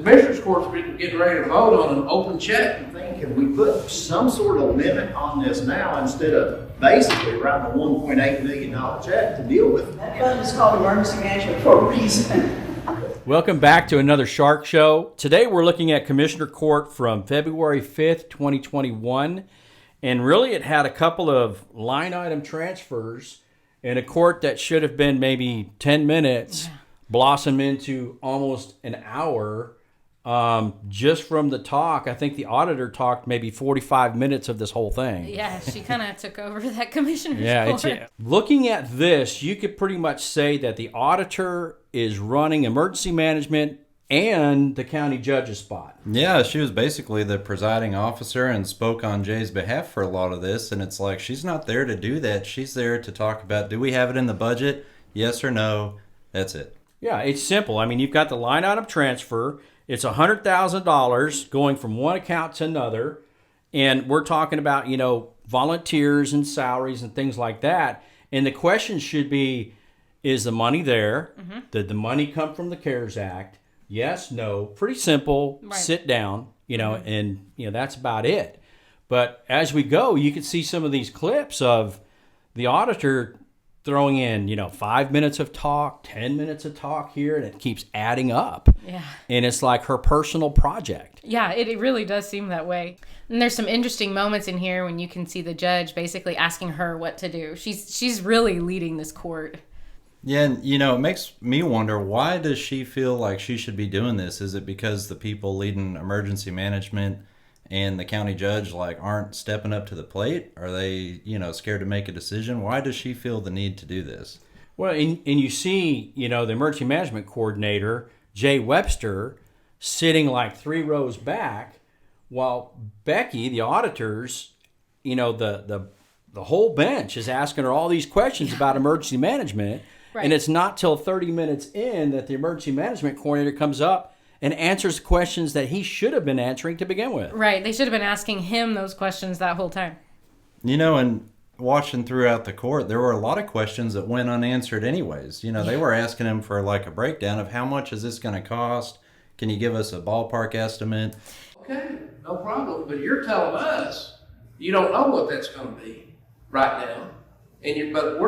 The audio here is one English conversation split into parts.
Commissioners Court's been getting ready to vote on an open check. I'm thinking we put some sort of limit on this now instead of basically writing a $1.8 million check to deal with it. That fund is called emergency management for a reason. Welcome back to another Shark Show. Today we're looking at Commissioner Court from February 5th, 2021. And really it had a couple of line item transfers in a court that should have been maybe 10 minutes, blossom into almost an hour. Just from the talk, I think the auditor talked maybe 45 minutes of this whole thing. Yeah, she kind of took over that commissioner's court. Looking at this, you could pretty much say that the auditor is running emergency management and the county judge's spot. Yeah, she was basically the presiding officer and spoke on Jay's behalf for a lot of this. And it's like, she's not there to do that. She's there to talk about, do we have it in the budget? Yes or no? That's it. Yeah, it's simple. I mean, you've got the line item transfer. It's $100,000 going from one account to another. And we're talking about, volunteers and salaries and things like that. And the question should be, is the money there? Mm-hmm. Did the money come from the CARES Act? Yes, no. Pretty simple. Right. Sit down, and that's about it. But as we go, you can see some of these clips of the auditor throwing in, 5 minutes of talk, 10 minutes of talk here, and it keeps adding up. Yeah. And it's like her personal project. Yeah, it really does seem that way. And there's some interesting moments in here when you can see the judge basically asking her what to do. She's really leading this court. Yeah, and it makes me wonder, why does she feel like she should be doing this? Is it because the people leading emergency management and the county judge aren't stepping up to the plate? Are they, scared to make a decision? Why does she feel the need to do this? Well, and you see, the emergency management coordinator, Jay Webster, sitting 3 rows back, while Becky, the auditors, the whole bench is asking her all these questions about emergency management. Right. And it's not till 30 minutes in that the emergency management coordinator comes up and answers questions that he should have been answering to begin with. Right. They should have been asking him those questions that whole time. And watching throughout the court, there were a lot of questions that went unanswered anyways. They were asking him for a breakdown of how much is this going to cost? Can you give us a ballpark estimate? Okay, no problem. But you're telling us you don't know what that's going to be right now. But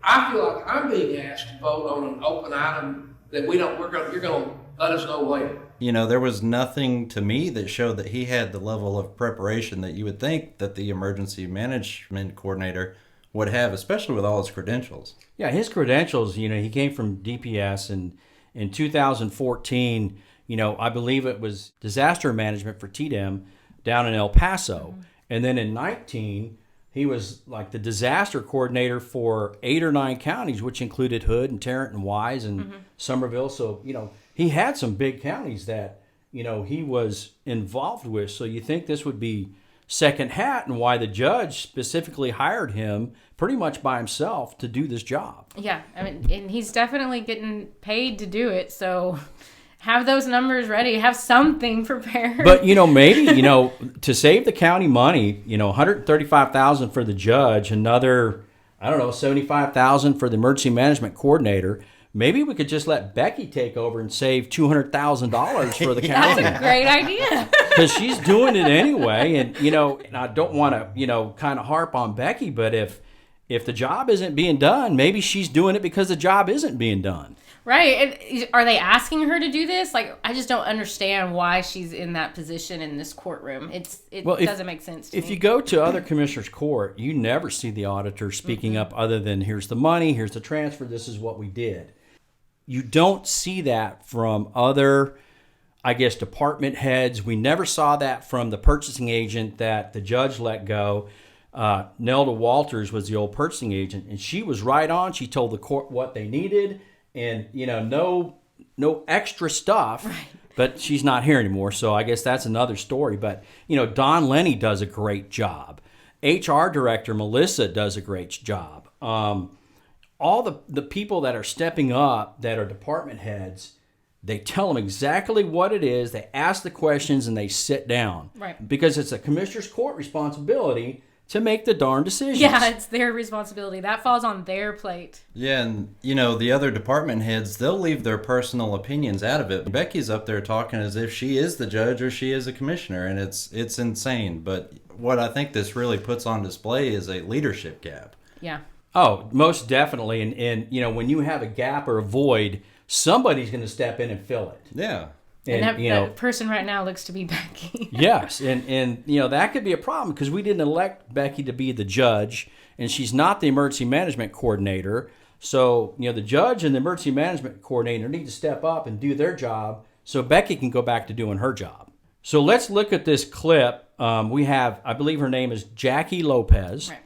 I feel like I'm being asked to vote on an open item that you're going to let us know later. There was nothing to me that showed that he had the level of preparation that you would think that the emergency management coordinator would have, especially with all his credentials. Yeah, his credentials, he came from DPS, and in 2014, I believe it was disaster management for TDM down in El Paso. Mm-hmm. And then in 19, he was the disaster coordinator for 8 or 9 counties, which included Hood and Tarrant and Wise and Somerville. So, he had some big counties that, he was involved with. So you think this would be second hat, and why the judge specifically hired him pretty much by himself to do this job. Yeah, and he's definitely getting paid to do it. So have those numbers ready. Have something prepared. But, maybe, to save the county money, $135,000 for the judge, another, $75,000 for the emergency management coordinator. Maybe we could just let Becky take over and save $200,000 for the county. That's a great idea. Because she's doing it anyway. And, and I don't want to, kind of harp on Becky, but if the job isn't being done, maybe she's doing it because the job isn't being done. Right. And are they asking her to do this? I just don't understand why she's in that position in this courtroom. It doesn't make sense to me. If you go to other commissioners' court, you never see the auditor speaking up other than, here's the money, here's the transfer, this is what we did. You don't see that from other, department heads. We never saw that from the purchasing agent that the judge let go. Nelda Walters was the old purchasing agent, and she was right on. She told the court what they needed, and no extra stuff. Right. But she's not here anymore, so I guess that's another story. But Don Lenny does a great job. HR director Melissa does a great job. All the people that are stepping up that are department heads, they tell them exactly what it is. They ask the questions and they sit down. Right. Because it's a commissioner's court responsibility to make the darn decisions. Yeah, it's their responsibility. That falls on their plate. Yeah, and the other department heads, they'll leave their personal opinions out of it. Becky's up there talking as if she is the judge or she is a commissioner, and it's insane. But what I think this really puts on display is a leadership gap. Yeah. Oh, most definitely. And when you have a gap or a void, somebody's going to step in and fill it. Yeah. And that person right now looks to be Becky. Yes, and that could be a problem because we didn't elect Becky to be the judge, and she's not the emergency management coordinator. So, the judge and the emergency management coordinator need to step up and do their job so Becky can go back to doing her job. So let's look at this clip. We have, I believe her name is Jackie Lopez. Right.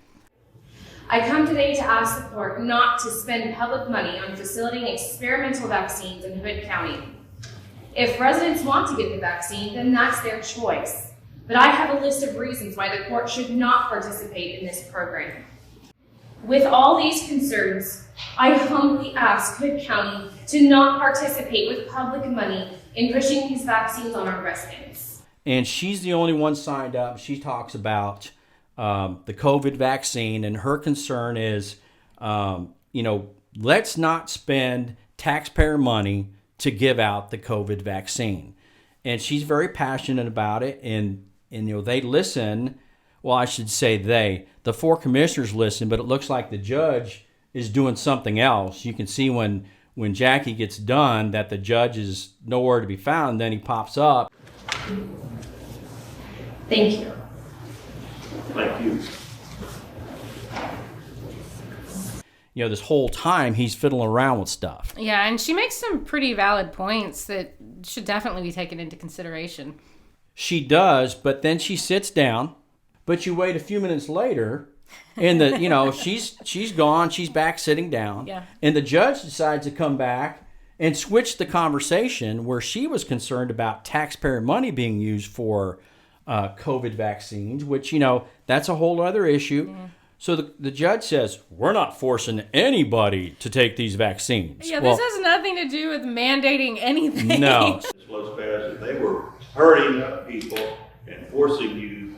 I come today to ask the court not to spend public money on facilitating experimental vaccines in Hood County. If residents want to get the vaccine, then that's their choice. But I have a list of reasons why the court should not participate in this program. With all these concerns, I humbly ask Hood County to not participate with public money in pushing these vaccines on our residents. And she's the only one signed up. She talks about the COVID vaccine, and her concern is, let's not spend taxpayer money to give out the COVID vaccine. And she's very passionate about it, and they listen. Well, I should say the 4 commissioners listen, but it looks like the judge is doing something else. You can see when Jackie gets done that the judge is nowhere to be found, then he pops up. Thank you. Thank you. This whole time he's fiddling around with stuff. Yeah, and she makes some pretty valid points that should definitely be taken into consideration. She does, but then she sits down, but you wait a few minutes later, and she's gone, she's back sitting down. Yeah. And the judge decides to come back and switch the conversation where she was concerned about taxpayer money being used for COVID vaccines, which, that's a whole other issue. Yeah. So the judge says, we're not forcing anybody to take these vaccines. Yeah, this has nothing to do with mandating anything. No. This was passed, they were hurrying up people and forcing you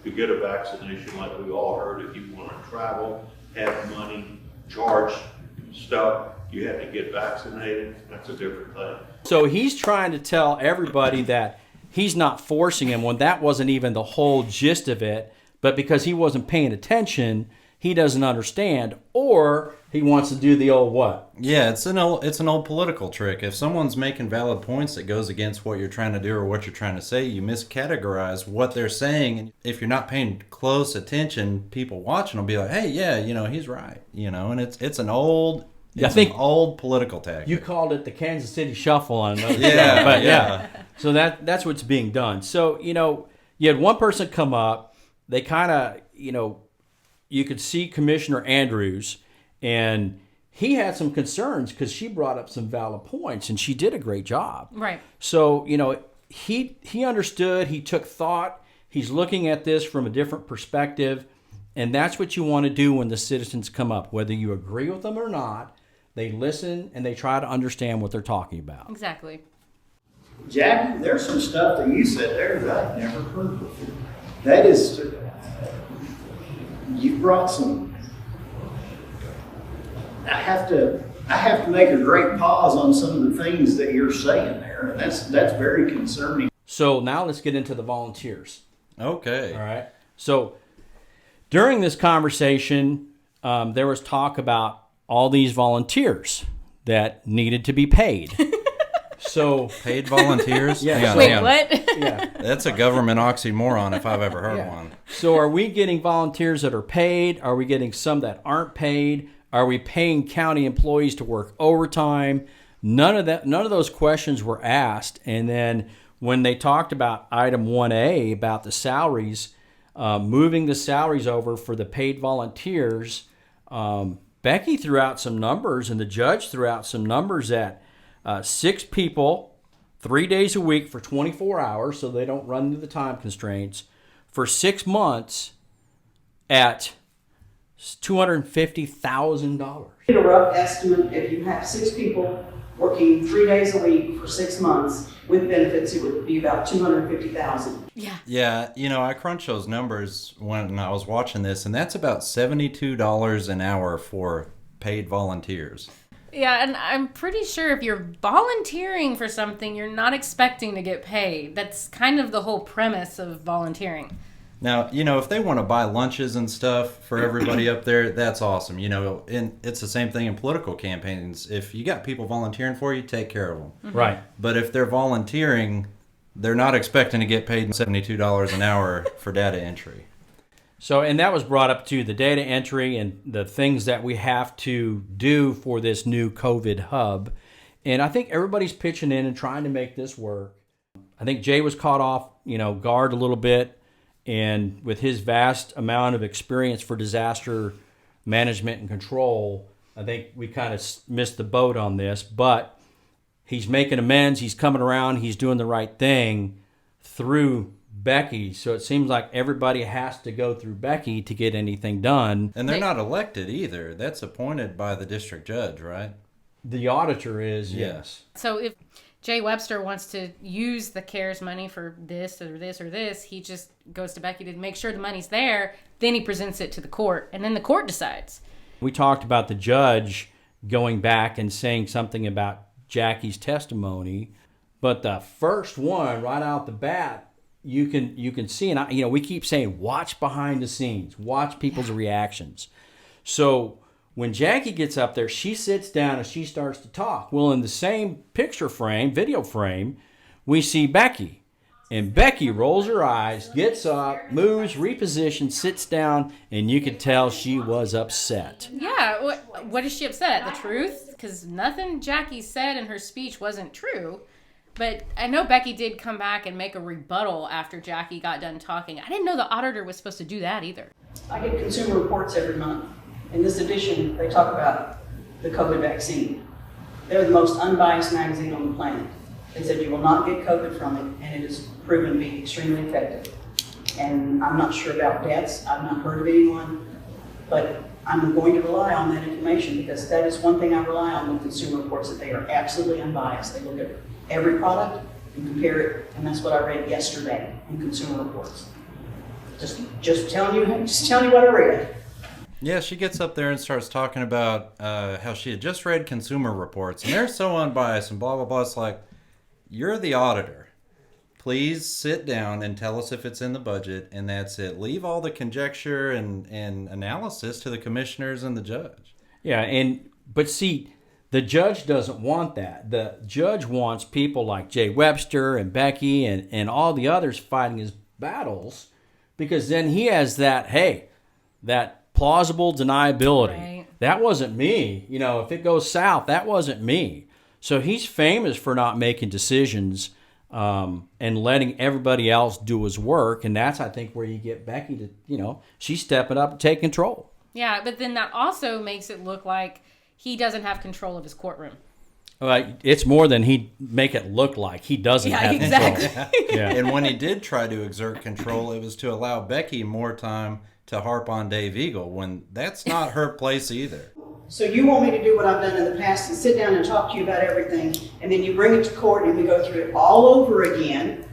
to get a vaccination like we all heard. If you want to travel, have money, charge stuff, you have to get vaccinated. That's a different thing. So he's trying to tell everybody that he's not forcing him when that wasn't even the whole gist of it. But because he wasn't paying attention, he doesn't understand, or he wants to do the old what? Yeah, it's an old political trick. If someone's making valid points that goes against what you're trying to do or what you're trying to say, you miscategorize what they're saying. And if you're not paying close attention, people watching will be like, "Hey, yeah, he's right." And it's an old. I think an old political tactic. You called it the Kansas City Shuffle on another yeah, but yeah. So that's what's being done. So you had one person come up. They kind of, you could see Commissioner Andrews, and he had some concerns because she brought up some valid points, and she did a great job. Right. So, he understood, he took thought, he's looking at this from a different perspective, and that's what you want to do when the citizens come up. Whether you agree with them or not, they listen and they try to understand what they're talking about. Exactly. Jackie, there's some stuff that you said there that I've never heard before. That is, you brought some. I have to make a great pause on some of the things that you're saying there, and that's very concerning. So now let's get into the volunteers. Okay. All right. So during this conversation, there was talk about all these volunteers that needed to be paid. So paid volunteers? Yeah. Wait, what? Yeah. That's a government oxymoron if I've ever heard one. So are we getting volunteers that are paid? Are we getting some that aren't paid? Are we paying county employees to work overtime? None of those questions were asked. And then when they talked about item 1A about the salaries, moving the salaries over for the paid volunteers, Becky threw out some numbers and the judge threw out some numbers that 6 people, 3 days a week for 24 hours, so they don't run into the time constraints, for 6 months at $250,000. Get a rough estimate, if you have 6 people working 3 days a week for 6 months with benefits, it would be about $250,000. Yeah. Yeah, you know, I crunched those numbers when I was watching this, and that's about $72 an hour for paid volunteers. Yeah, and I'm pretty sure if you're volunteering for something, you're not expecting to get paid. That's kind of the whole premise of volunteering. Now, you know, if they want to buy lunches and stuff for everybody up there, that's awesome. You know, and it's the same thing in political campaigns. If you got people volunteering for you, take care of them. Mm-hmm. Right. But if they're volunteering, they're not expecting to get paid $72 an hour for data entry. So, and that was brought up to the data entry and the things that we have to do for this new COVID hub. And I think everybody's pitching in and trying to make this work. I think Jay was caught off, guard a little bit. And with his vast amount of experience for disaster management and control, I think we kind of missed the boat on this. But he's making amends. He's coming around. He's doing the right thing through Becky. So it seems like everybody has to go through Becky to get anything done. And they're not elected either. That's appointed by the district judge, right? The auditor is, yes. So if Jay Webster wants to use the CARES money for this or this or this, he just goes to Becky to make sure the money's there. Then he presents it to the court, and then the court decides. We talked about the judge going back and saying something about Jackie's testimony, but the first one right out the bat, you can see, and we keep saying, watch behind the scenes, watch people's reactions. So when Jackie gets up there, she sits down and she starts to talk. Well, in the same video frame, we see Becky. And Becky rolls her eyes, gets up, moves, repositions, sits down, and you could tell she was upset. Yeah, what is she upset? The truth? Because nothing Jackie said in her speech wasn't true. But I know Becky did come back and make a rebuttal after Jackie got done talking. I didn't know the auditor was supposed to do that either. I get consumer reports every month. In this edition, they talk about the COVID vaccine. They're the most unbiased magazine on the planet. They said you will not get COVID from it, and it is proven to be extremely effective. And I'm not sure about deaths. I've not heard of anyone, but I'm going to rely on that information because that is one thing I rely on with consumer reports, that they are absolutely unbiased. They look at every product and compare it, and that's what I read yesterday in consumer reports. Just telling you what I read. Yeah, she gets up there and starts talking about how she had just read consumer reports, and they're so unbiased and blah, blah, blah. It's like, you're the auditor. Please sit down and tell us if it's in the budget, and that's it. Leave all the conjecture and analysis to the commissioners and the judge. Yeah, but see, the judge doesn't want that. The judge wants people like Jay Webster and Becky and all the others fighting his battles, because then he has that plausible deniability. Right. That wasn't me. If it goes south, that wasn't me. So he's famous for not making decisions and letting everybody else do his work. And that's, I think, where you get Becky to, she's stepping up and take control. Yeah, but then that also makes it look like he doesn't have control of his courtroom. It's more than he'd make it look like. He doesn't have exactly. control. Yeah. And when he did try to exert control, it was to allow Becky more time to harp on Dave Eagle, when that's not her place either. So you want me to do what I've done in the past and sit down and talk to you about everything, and then you bring it to court and we go through it all over again,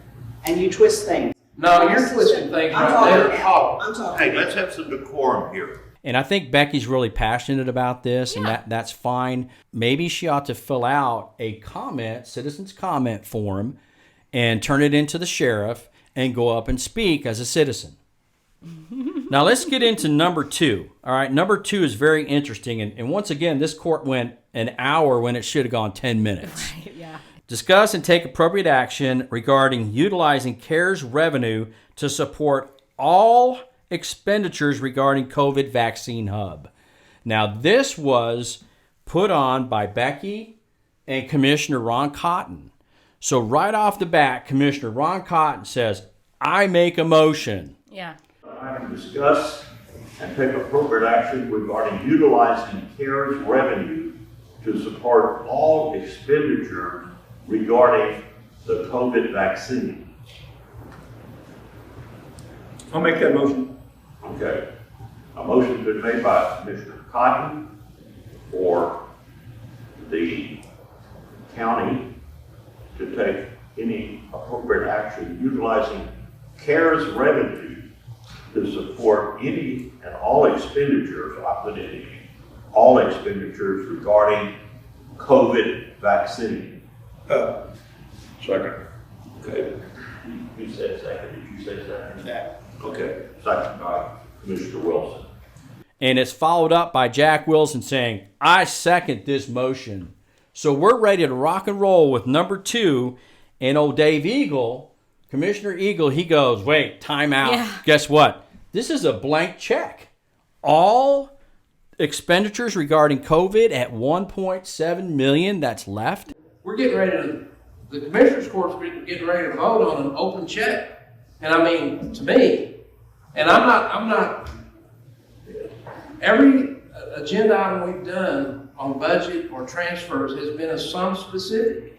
and you twist things. No, you're twisting things right there. I'm talking. Hey, let's have some decorum here. And I think Becky's really passionate about this, and that's fine. Maybe she ought to fill out a citizen's comment form, and turn it into the sheriff and go up and speak as a citizen. Now let's get into number 2. All right, number 2 is very interesting. And once again, this court went an hour when it should have gone 10 minutes. Right, yeah. Discuss and take appropriate action regarding utilizing CARES revenue to support all expenditures regarding COVID vaccine hub. Now this was put on by Becky and Commissioner Ron Cotton. So right off the bat, Commissioner Ron Cotton says, I make a motion. Yeah. I can discuss and take appropriate action regarding utilizing CARES revenue to support all expenditure regarding the COVID vaccine. I'll make that motion. Okay. A motion's been made by Commissioner Cotton for the county to take any appropriate action utilizing CARES revenue to support any and all expenditures, I put in all expenditures regarding COVID vaccine. Second. Okay. You said second, did you say second? Yeah. Okay, second by Commissioner Wilson. And it's followed up by Jack Wilson saying, I second this motion. So we're ready to rock and roll with number 2. And old Dave Eagle, Commissioner Eagle, he goes, wait, time out. Yeah. Guess what? This is a blank check. All expenditures regarding COVID at $1.7 million that's left. We're getting ready to, the Commissioners Court's getting ready to vote on an open check. And I mean, to me, and I'm not, every agenda item we've done on budget or transfers has been a sum specific.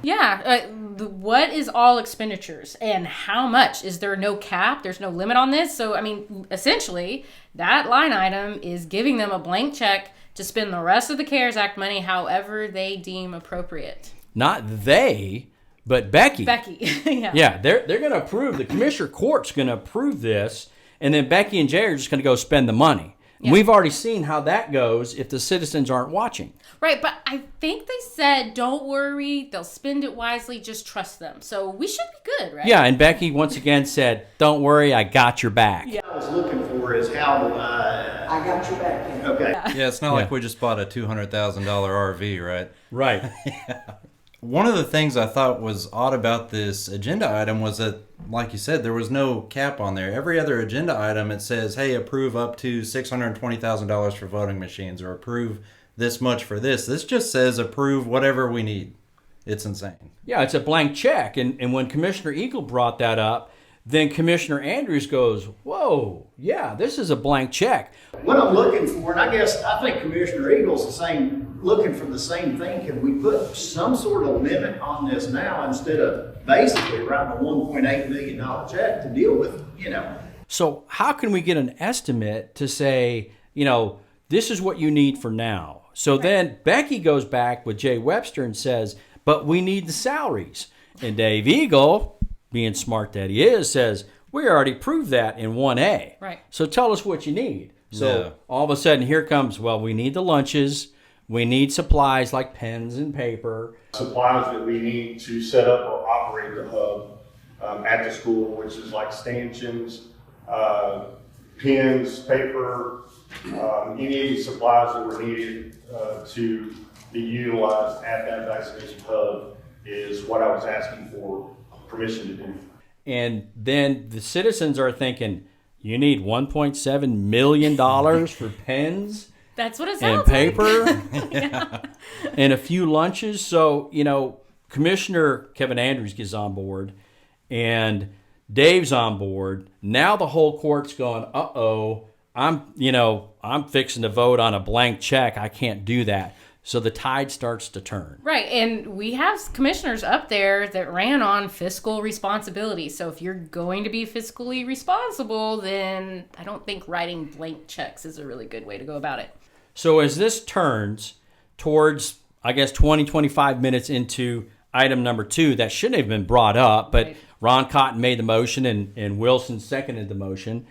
Yeah. What is all expenditures and how much? Is there no cap? There's no limit on this. So, I mean, essentially, that line item is giving them a blank check to spend the rest of the CARES Act money however they deem appropriate. Not they, but Becky. Becky. Yeah. Yeah, they're going to approve. The Commissioner Court's going to approve this, and then Becky and Jay are just going to go spend the money. Yeah. We've already seen how that goes if the citizens aren't watching. Right, but I think they said, don't worry, they'll spend it wisely, just trust them. So we should be good, right? Yeah, and Becky once again said, don't worry, I got your back. What I was looking for is how, I got your back. Ken. okay. Yeah, it's not like we just bought a $200,000 RV, right? Right. One of the things I thought was odd about this agenda item was that, like you said, there was no cap on there. Every other agenda item, it says, hey, approve up to $620,000 for voting machines, or approve this much for this. This just says approve whatever we need. It's insane. Yeah, it's a blank check. And when Commissioner Eagle brought that up, then Commissioner Andrews goes, whoa, yeah, this is a blank check. What I'm looking for, and I think Commissioner Eagle's looking for the same thing. Can we put some sort of limit on this now instead of basically writing a $1.8 million check to deal with, So how can we get an estimate to say, this is what you need for now? So then Becky goes back with Jay Webster and says, but we need the salaries. And Dave Eagle, being smart that he is, says, we already proved that in 1A. Right. So tell us what you need. So all of a sudden here comes, well, we need the lunches. We need supplies like pens and paper. Supplies that we need to set up or operate the hub at the school, which is like stanchions, pens, paper, any supplies that were needed to be utilized at that vaccination hub is what I was asking for permission to do. And then the citizens are thinking, you need $1.7 million for pens? That's what it and sounds paper Yeah. and a few lunches. So, Commissioner Kevin Andrews gets on board and Dave's on board. Now the whole court's going, I'm fixing to vote on a blank check. I can't do that. So the tide starts to turn. Right, and we have commissioners up there that ran on fiscal responsibility. So if you're going to be fiscally responsible, then I don't think writing blank checks is a really good way to go about it. So as this turns towards, 20-25 minutes into item number 2, that shouldn't have been brought up, but right. Ron Cotton made the motion and Wilson seconded the motion.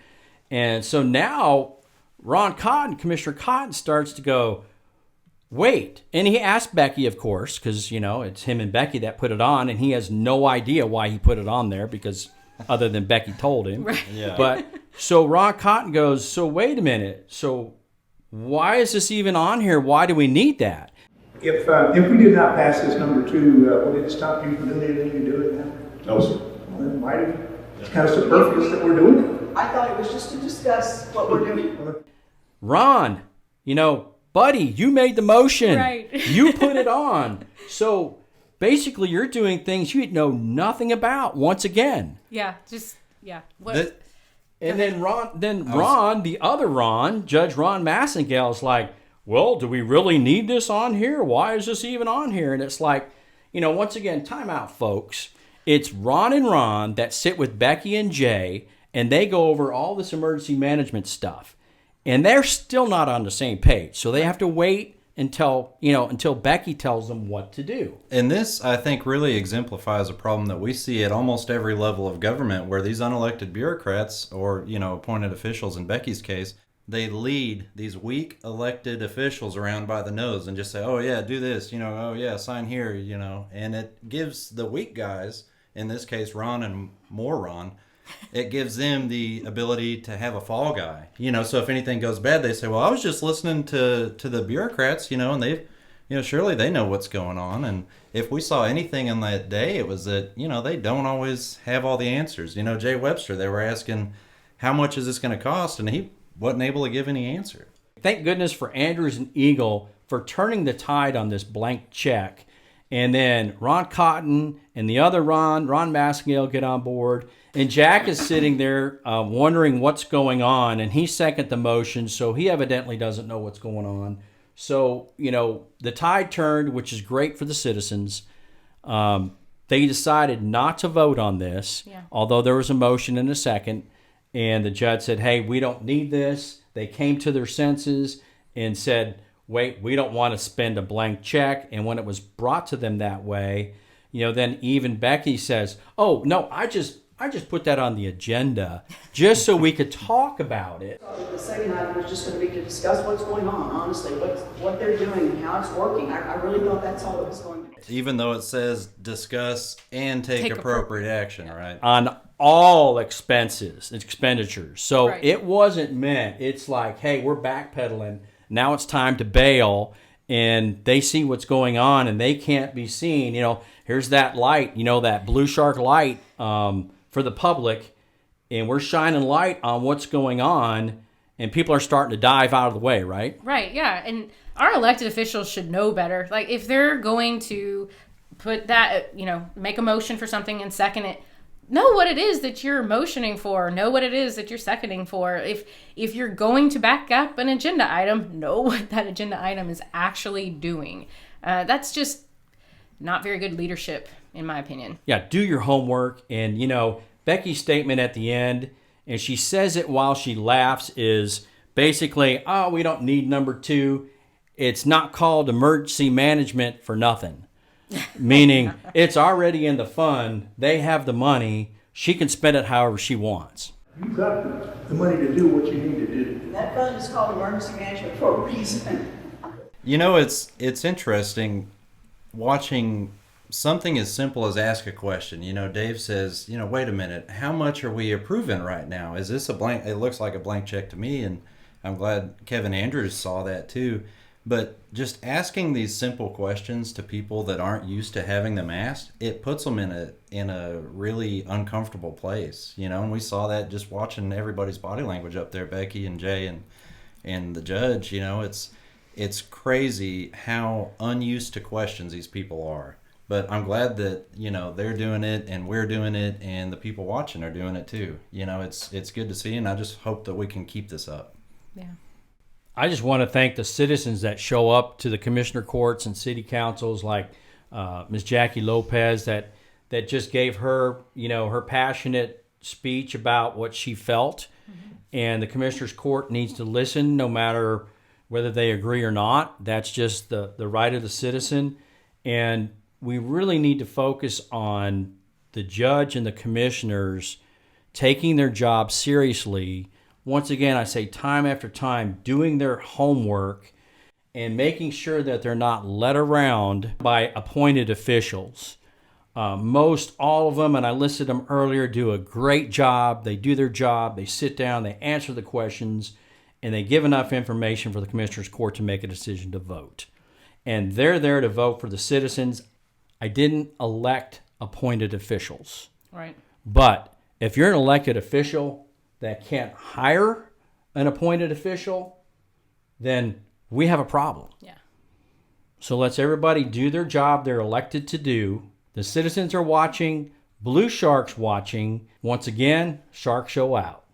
And so now Commissioner Cotton starts to go, wait. And he asked Becky, of course, because, it's him and Becky that put it on, and he has no idea why he put it on there because other than Becky told him. Right. Yeah. But so Ron Cotton goes, so wait a minute. So why is this even on here? Why do we need that? If we did not pass this number 2, would it stop you from doing anything you do it now? No, sir. Well, then why it's kind of superfluous that we're doing it. I thought it was just to discuss what we're doing. Ron, buddy, you made the motion. Right. You put it on. So basically you're doing things you know nothing about once again. Yeah, What? And then Ron, the other Ron, Judge Ron Massengale is like, well, do we really need this on here? Why is this even on here? And it's like, once again, time out, folks. It's Ron and Ron that sit with Becky and Jay, and they go over all this emergency management stuff. And they're still not on the same page. So they have to wait until Becky tells them what to do. And this, I think, really exemplifies a problem that we see at almost every level of government, where these unelected bureaucrats or, appointed officials in Becky's case, they lead these weak elected officials around by the nose and just say, oh yeah, do this, oh yeah, sign here, and it gives the weak guys, in this case Ron and more Ron, it gives them the ability to have a fall guy, so if anything goes bad, they say, well, I was just listening to the bureaucrats, and they, surely they know what's going on. And if we saw anything in that day, it was that, they don't always have all the answers. Jay Webster, they were asking, how much is this going to cost? And he wasn't able to give any answer. Thank goodness for Andrews and Eagle for turning the tide on this blank check. And then Ron Cotton and the other Ron Maskell get on board. And Jack is sitting there wondering what's going on. And he seconded the motion, so he evidently doesn't know what's going on. So, the tide turned, which is great for the citizens. They decided not to vote on this, although there was a motion and a second. And the judge said, hey, we don't need this. They came to their senses and said, wait, we don't want to spend a blank check. And when it was brought to them that way, then even Becky says, oh, no, I just put that on the agenda just so we could talk about it. The second item was just going to be to discuss what's going on, honestly, what they're doing and how it's working. I really thought that's all it was going to be. Even though it says discuss and take appropriate action, right? On all expenditures. So Right. It wasn't meant, it's like, hey, we're backpedaling. Now it's time to bail. And they see what's going on and they can't be seen. Here's that light, that blue shark light for the public. And we're shining light on what's going on. And people are starting to dive out of the way, right? Right, yeah. And our elected officials should know better. Like, if they're going to put that, make a motion for something and second it, know what it is that you're motioning for. Know what it is that you're seconding for. If you're going to back up an agenda item, know what that agenda item is actually doing. That's just not very good leadership, in my opinion. Yeah, do your homework. And, Becky's statement at the end, and she says it while she laughs, is basically, oh, we don't need number 2. It's not called emergency management for nothing. Meaning it's already in the fund. They have the money. She can spend it however she wants. You've got the money to do what you need to do. And that fund is called emergency management for a reason. It's interesting watching something as simple as ask a question. Dave says, wait a minute, how much are we approving right now? Is this a blank? It looks like a blank check to me, and I'm glad Kevin Andrews saw that too. But just asking these simple questions to people that aren't used to having them asked, it puts them in a really uncomfortable place, and we saw that just watching everybody's body language up there, Becky and Jay and the judge. It's crazy how unused to questions these people are. But I'm glad that, they're doing it and we're doing it and the people watching are doing it too. It's good to see, and I just hope that we can keep this up. Yeah. I just want to thank the citizens that show up to the commissioner courts and city councils, like Ms. Jackie Lopez, that just gave her, her passionate speech about what she felt. Mm-hmm. And the commissioner's court needs to listen no matter whether they agree or not. That's just the right of the citizen. And we really need to focus on the judge and the commissioners taking their job seriously. Once again, I say time after time, doing their homework and making sure that they're not led around by appointed officials. Most all of them, and I listed them earlier, do a great job. They do their job. They sit down, they answer the questions, and they give enough information for the commissioner's court to make a decision to vote. And they're there to vote for the citizens. I didn't elect appointed officials. Right. But if you're an elected official that can't hire an appointed official, then we have a problem. Yeah. So let's everybody do their job they're elected to do. The citizens are watching. Blue Shark's watching. Once again, Shark Show out.